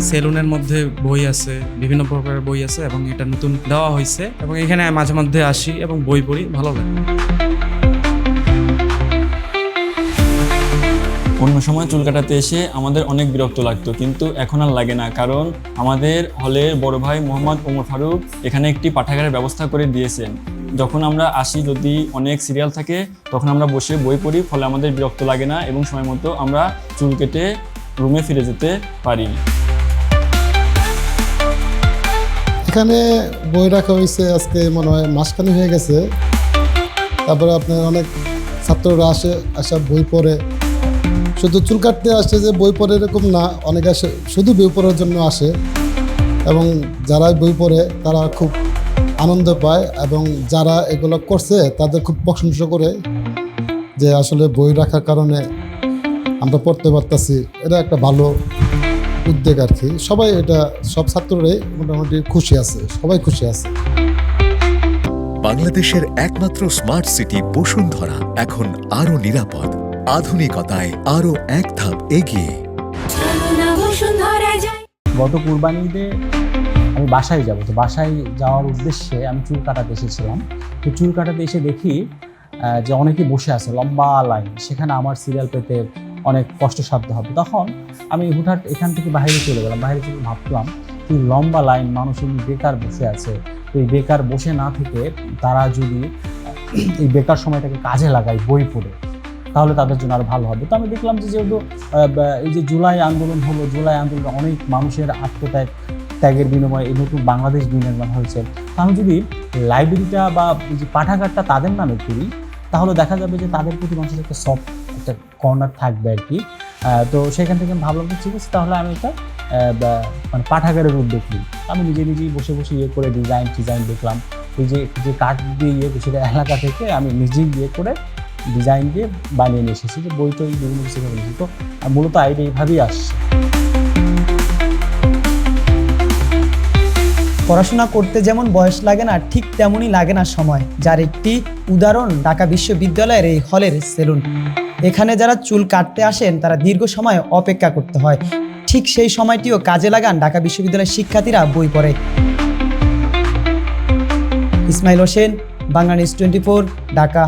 সেলুনের মধ্যে বই আছে, বিভিন্ন প্রকারের বই আছে এবং এটা নতুন দেওয়া হয়েছে এবং এখানে মাঝে মধ্যে আসি এবং বই পড়ি, ভালো লাগে। অন্য সময় চুল কাটাতে এসে আমাদের অনেক বিরক্ত লাগতো, কিন্তু এখন আর লাগে না, কারণ আমাদের হলের বড় ভাই মোহাম্মদ ওমর ফারুক এখানে একটি পাঠাগারের ব্যবস্থা করে দিয়েছেন। যখন আমরা আসি, যদি অনেক সিরিয়াল থাকে তখন আমরা বসে বই পড়ি, ফলে আমাদের বিরক্ত লাগে না এবং সময় মতো আমরা চুল কেটে রুমে ফিরে যেতে পারি। এখানে বই রাখা হয়েছে আজকে মনে হয় মাসখানেক হয়ে গেছে। তারপরে আপনার অনেক ছাত্ররা আসা বই পড়ে। শুধু চুল কাটতে আসে যে বই পড়ে এরকম না, অনেক আসে শুধু বই পড়ার জন্য আসে এবং যারা বই পড়ে তারা খুব আনন্দ পায় এবং যারা এগুলো করছে তাদের খুব প্রশংসা করে যে আসলে বই রাখার কারণে আমরা পড়তে পারতাছি। এটা একটা ভালো উদ্যোগ আর কি। সবাই এটা, সব ছাত্ররাই মোটামুটি খুশি আছে, সবাই খুশি আছে। বাংলাদেশের একমাত্র স্মার্ট সিটি বসুন্ধরা এখন আরো নিরাপদ, আধুনিকতায় আরো এক ধাপ এগিয়ে। গত কুরবানি ঈদে আমি বাসায় যাব, তো বাসায় যাওয়ার উদ্দেশ্যে আমি চুল কাটাতে এসেছিলাম। তো চুল কাটাতে এসে দেখি যে অনেকে বসে আছে, লম্বা লাইন, সেখানে আমার সিরিয়াল পেতে অনেক কষ্টসাধ্য হবে। তখন আমি হুটহাট এখান থেকে বাইরে চলে গেলাম। বাইরে চলে ভাবলাম কি লম্বা লাইন, মানুষ এমনি বেকার বসে আছে, তো এই বেকার বসে না থেকে তারা যদি এই বেকার সময়টাকে কাজে লাগায় বই পড়ে, তাহলে তাদের জন্য আরো ভালো হবে। তো আমি দেখলাম যে যেহেতু এই যে জুলাই আন্দোলন হলো, জুলাই আন্দোলনে অনেক মানুষের ত্যাগের বিনিময়ে এই নতুন বাংলাদেশ বিনির্মাণ হয়েছে। তো আমি যদি লাইব্রেরিটা বা এই যে পাঠাগারটা তাদের নামে করি, তাহলে দেখা যাবে যে তাদের প্রতি মানুষের একটা সফট একটা কর্নার থাকবে আর কি। তো সেখান থেকে আমি ভাবলাম যে ঠিক আছে, তাহলে আমি এটা মানে পাঠাগারের উদ্যোগ নিই। আমি নিজেই বসে করে ডিজাইন দেখলাম, এই যে কাঠ দিয়ে সেটা এলাকা থেকে আমি নিজেই করে ডিজাইন দিয়ে বানিয়ে নিয়ে এসেছি, যে বইটা বিভিন্ন কিছু নিয়েছি। তো মূলত আইডিয়া এইভাবেই আসছে। পড়াশোনা করতে যেমন বয়স লাগে না, ঠিক তেমনই লাগে না সময়, যার একটি উদাহরণ ঢাকা বিশ্ববিদ্যালয়ের এই হলের সেলুন। এখানে যারা চুল কাটতে আসেন তারা দীর্ঘ সময় অপেক্ষা করতে হয়, ঠিক সেই সময়টিও কাজে লাগান ঢাকা বিশ্ববিদ্যালয়ের শিক্ষার্থীরা বই পড়ে। ইসমাইল হোসেন, বাংলা নিউজ 24, ঢাকা।